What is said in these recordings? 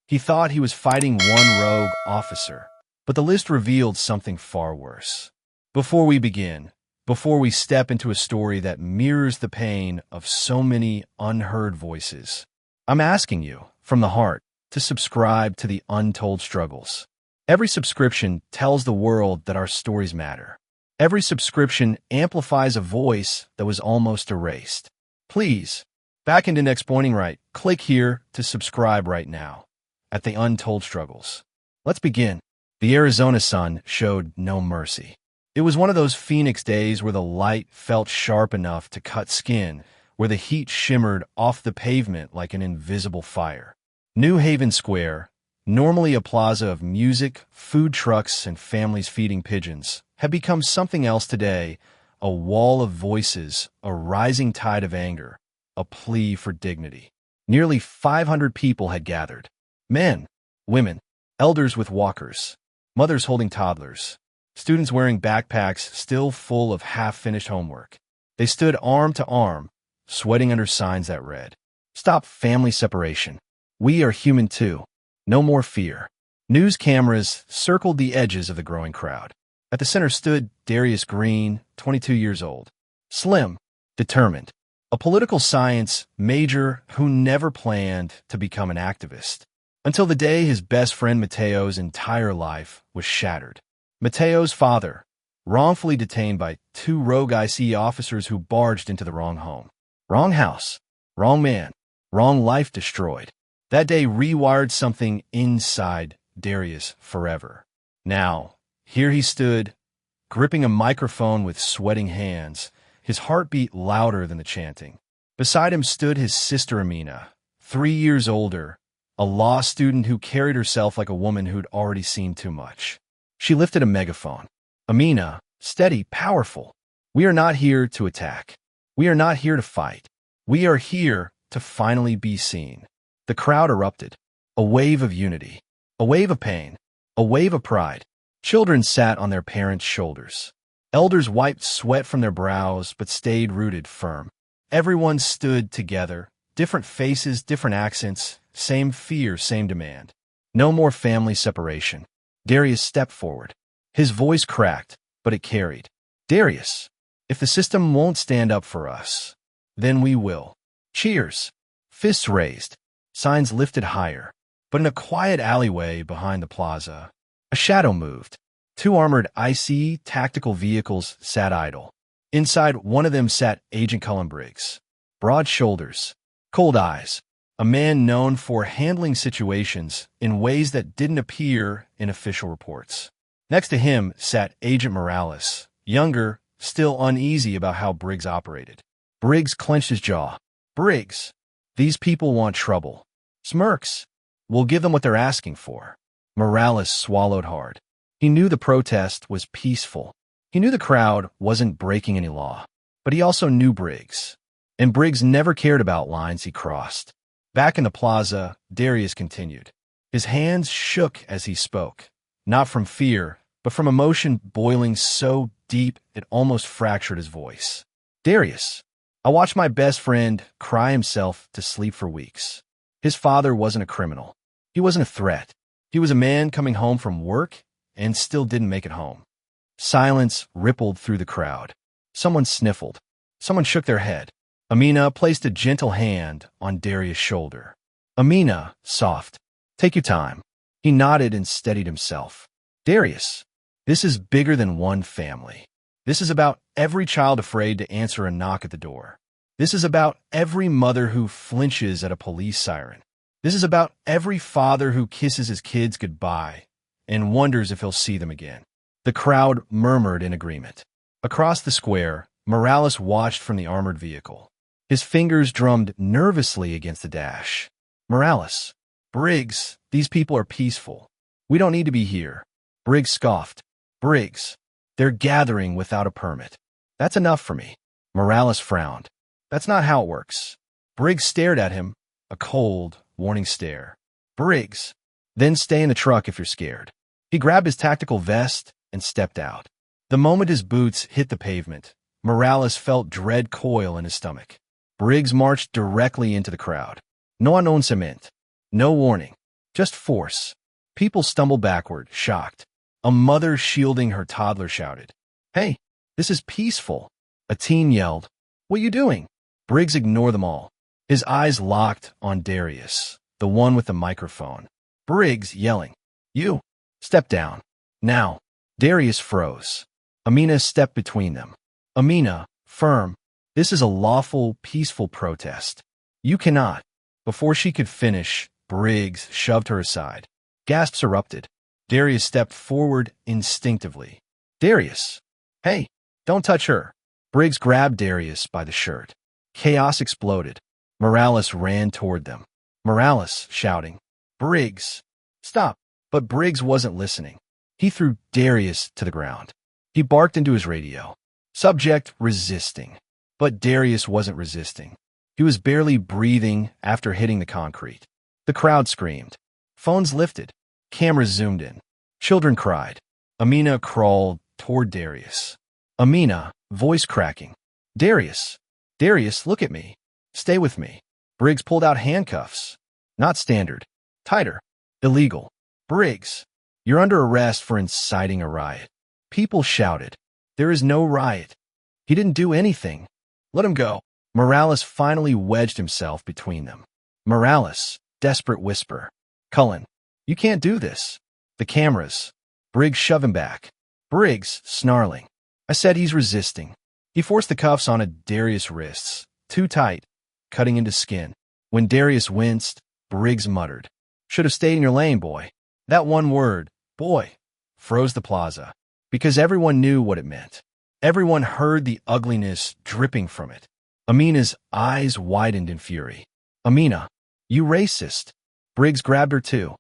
He thought he was fighting one rogue officer, but the list revealed something far worse. Before we begin, before we step into a story that mirrors the pain of so many unheard voices, I'm asking you, from the heart, to subscribe to the Untold Struggles. Every subscription tells the world that our stories matter. Every subscription amplifies a voice that was almost erased. Please, back into Next Pointing Right, click here to subscribe right now. At the Untold Struggles. Let's begin. The Arizona sun showed no mercy. It was one of those Phoenix days where the light felt sharp enough to cut skin, where the heat shimmered off the pavement like an invisible fire. New Haven Square, normally a plaza of music, food trucks, and families feeding pigeons, had become something else today, a wall of voices, a rising tide of anger, a plea for dignity. Nearly 500 people had gathered. Men, women, elders with walkers, mothers holding toddlers, students wearing backpacks still full of half-finished homework. They stood arm to arm, sweating under signs that read, "Stop family separation. We are human too. No more fear." News cameras circled the edges of the growing crowd. At the center stood Darius Green, 22 years old. Slim, determined. A political science major who never planned to become an activist. Until the day his best friend Mateo's entire life was shattered. Mateo's father, wrongfully detained by two rogue IC officers who barged into the wrong home. Wrong house, wrong man, wrong life destroyed. That day rewired something inside Darius forever. Now, here he stood, gripping a microphone with sweating hands, his heartbeat louder than the chanting. Beside him stood his sister Amina, 3 years older, a law student who carried herself like a woman who'd already seen too much. She lifted a megaphone. "Amina, steady, powerful. We are not here to attack. We are not here to fight. We are here to finally be seen." The crowd erupted. A wave of unity. A wave of pain. A wave of pride. Children sat on their parents' shoulders. Elders wiped sweat from their brows but stayed rooted firm. Everyone stood together. Different faces, different accents. Same fear, same demand. No more family separation. Darius stepped forward. His voice cracked, but it carried. "Darius, if the system won't stand up for us, then we will." Cheers. Fists raised. Signs lifted higher. But in a quiet alleyway behind the plaza, a shadow moved. Two armored IC tactical vehicles sat idle. Inside, one of them sat Agent Cullen Briggs. Broad shoulders, cold eyes. A man known for handling situations in ways that didn't appear in official reports. Next to him sat Agent Morales, younger, still uneasy about how Briggs operated. Briggs clenched his jaw. "Briggs, these people want trouble." Smirks. "We'll give them what they're asking for." Morales swallowed hard. He knew the protest was peaceful. He knew the crowd wasn't breaking any law. But he also knew Briggs. And Briggs never cared about lines he crossed. Back in the plaza, Darius continued. His hands shook as he spoke, not from fear, but from emotion boiling so deep it almost fractured his voice. "Darius, I watched my best friend cry himself to sleep for weeks. His father wasn't a criminal. He wasn't a threat. He was a man coming home from work and still didn't make it home." Silence rippled through the crowd. Someone sniffled. Someone shook their head. Amina placed a gentle hand on Darius' shoulder. "Amina, soft. Take your time." He nodded and steadied himself. "Darius, this is bigger than one family. This is about every child afraid to answer a knock at the door. This is about every mother who flinches at a police siren. This is about every father who kisses his kids goodbye and wonders if he'll see them again." The crowd murmured in agreement. Across the square, Morales watched from the armored vehicle. His fingers drummed nervously against the dash. "Morales, Briggs, these people are peaceful. We don't need to be here." Briggs scoffed. "Briggs, they're gathering without a permit. That's enough for me." Morales frowned. "That's not how it works." Briggs stared at him, a cold, warning stare. "Briggs, then stay in the truck if you're scared." He grabbed his tactical vest and stepped out. The moment his boots hit the pavement, Morales felt dread coil in his stomach. Briggs marched directly into the crowd. No announcement. No warning. Just force. People stumble backward, shocked. A mother shielding her toddler shouted, "Hey, this is peaceful." A teen yelled, "What you doing?" Briggs ignored them all. His eyes locked on Darius, the one with the microphone. Briggs yelling, "You! Step down. Now." Darius froze. Amina stepped between them. "Amina, firm. This is a lawful, peaceful protest. You cannot." Before she could finish, Briggs shoved her aside. Gasps erupted. Darius stepped forward instinctively. "Darius! Hey, don't touch her." Briggs grabbed Darius by the shirt. Chaos exploded. Morales ran toward them. Morales shouting, "Briggs, stop." But Briggs wasn't listening. He threw Darius to the ground. He barked into his radio. Subject resisting. But Darius wasn't resisting. He was barely breathing after hitting the concrete. The crowd screamed. Phones lifted. Cameras zoomed in. Children cried. Amina crawled toward Darius. Amina, voice cracking. "Darius! Darius, look at me. Stay with me." Briggs pulled out handcuffs. "Not standard. Tighter. Illegal." "Briggs, you're under arrest for inciting a riot." People shouted. "There is no riot. He didn't do anything. Let him go." Morales finally wedged himself between them. Morales, desperate whisper. "Cullen, you can't do this." The cameras. Briggs shoved him back. Briggs, snarling. "I said he's resisting." He forced the cuffs onto Darius' wrists, too tight, cutting into skin. When Darius winced, Briggs muttered, "Should have stayed in your lane, boy." That one word, "boy," froze the plaza, because everyone knew what it meant. Everyone heard the ugliness dripping from it. Amina's eyes widened in fury. "Amina, you racist." Briggs grabbed her too.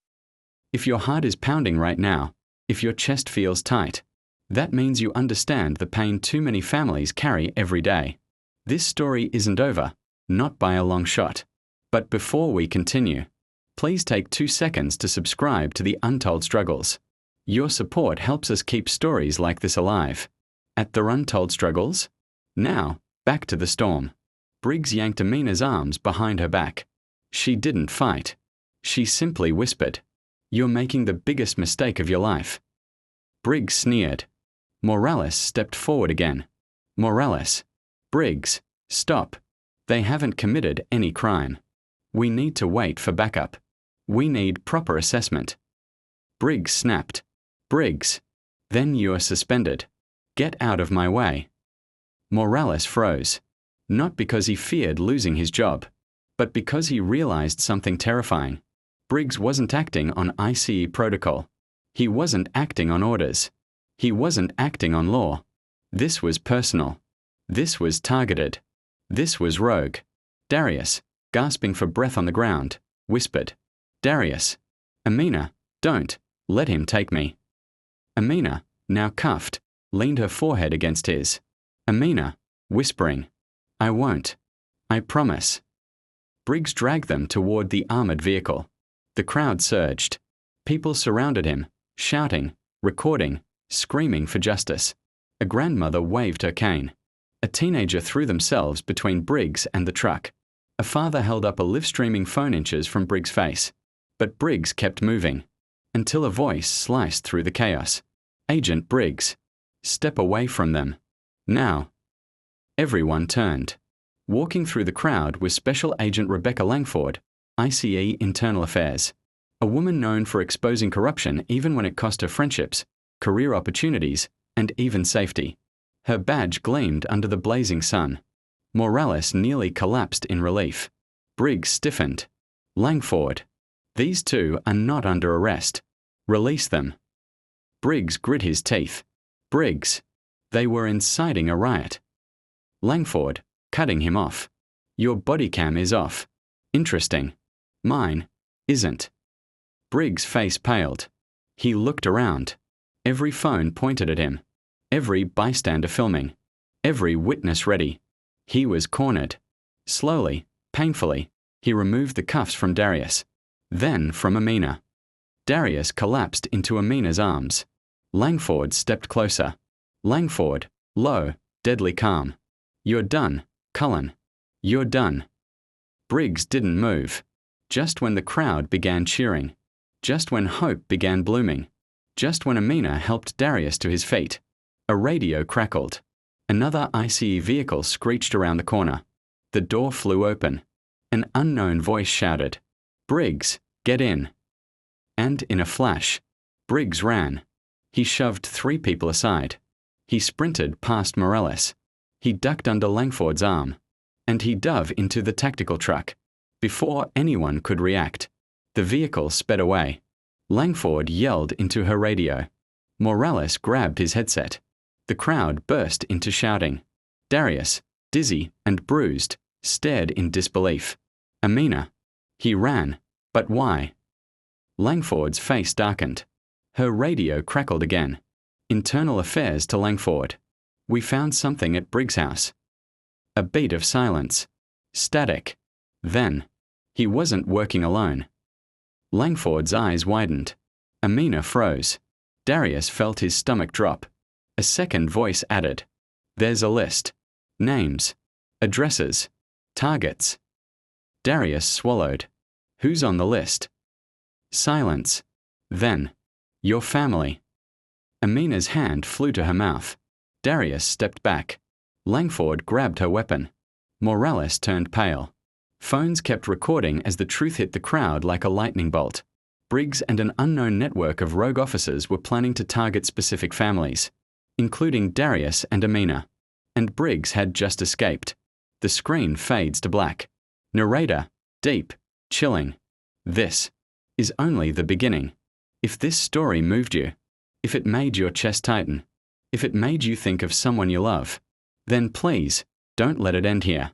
If your heart is pounding right now, if your chest feels tight, that means you understand the pain too many families carry every day. This story isn't over, not by a long shot. But before we continue, please take 2 seconds to subscribe to the Untold Struggles. Your support helps us keep stories like this alive. At the Untold Struggles? Now, back to the storm. Briggs yanked Amina's arms behind her back. She didn't fight. She simply whispered, "You're making the biggest mistake of your life." Briggs sneered. Morales stepped forward again. Morales, "Briggs, stop. They haven't committed any crime. We need to wait for backup. We need proper assessment." Briggs snapped. "Briggs, then you're suspended. Get out of my way." Morales froze, not because he feared losing his job, but because he realized something terrifying. Briggs wasn't acting on ICE protocol. He wasn't acting on orders. He wasn't acting on law. This was personal. This was targeted. This was rogue. Darius, gasping for breath on the ground, whispered, "Darius, Amina, don't, let him take me." Amina, now cuffed, leaned her forehead against his. Amina, whispering, "I won't. I promise." Briggs dragged them toward the armored vehicle. The crowd surged. People surrounded him, shouting, recording, screaming for justice. A grandmother waved her cane. A teenager threw themselves between Briggs and the truck. A father held up a live-streaming phone inches from Briggs' face. But Briggs kept moving, until a voice sliced through the chaos. "Agent Briggs, step away from them. Now." Everyone turned. Walking through the crowd was Special Agent Rebecca Langford, ICE Internal Affairs, a woman known for exposing corruption even when it cost her friendships, career opportunities, and even safety. Her badge gleamed under the blazing sun. Morales nearly collapsed in relief. Briggs stiffened. "Langford, these two are not under arrest. Release them." Briggs grit his teeth. "Briggs, they were inciting a riot." Langford, cutting him off. "Your body cam is off. Interesting. Mine isn't." Briggs' face paled. He looked around. Every phone pointed at him. Every bystander filming. Every witness ready. He was cornered. Slowly, painfully, he removed the cuffs from Darius. Then from Amina. Darius collapsed into Amina's arms. Langford stepped closer. Langford, low, deadly calm. "You're done, Cullen. You're done." Briggs didn't move. Just when the crowd began cheering. Just when hope began blooming, just when Amina helped Darius to his feet, a radio crackled. Another ICE vehicle screeched around the corner. The door flew open. An unknown voice shouted, "Briggs, get in." And in a flash, Briggs ran. He shoved 3 people aside. He sprinted past Morales. He ducked under Langford's arm. And he dove into the tactical truck. Before anyone could react, the vehicle sped away. Langford yelled into her radio. Morales grabbed his headset. The crowd burst into shouting. Darius, dizzy and bruised, stared in disbelief. Amina. He ran. But why? Langford's face darkened. Her radio crackled again. Internal affairs to Langford. "We found something at Briggs' house." A beat of silence. Static. Then, he wasn't working alone. Langford's eyes widened. Amina froze. Darius felt his stomach drop. A second voice added, "There's a list. Names. Addresses. Targets." Darius swallowed. "Who's on the list?" Silence. Then, "Your family." Amina's hand flew to her mouth. Darius stepped back. Langford grabbed her weapon. Morales turned pale. Phones kept recording as the truth hit the crowd like a lightning bolt. Briggs and an unknown network of rogue officers were planning to target specific families, including Darius and Amina. And Briggs had just escaped. The screen fades to black. Narrator, deep, chilling. This is only the beginning. If this story moved you, if it made your chest tighten, if it made you think of someone you love, then please, don't let it end here.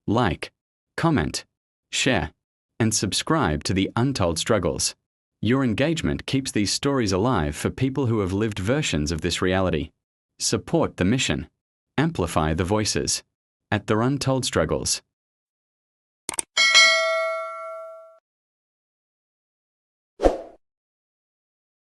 Like, comment, share, and subscribe to The Untold Struggles. Your engagement keeps these stories alive for people who have lived versions of this reality. Support the mission. Amplify the voices. At The Untold Struggles.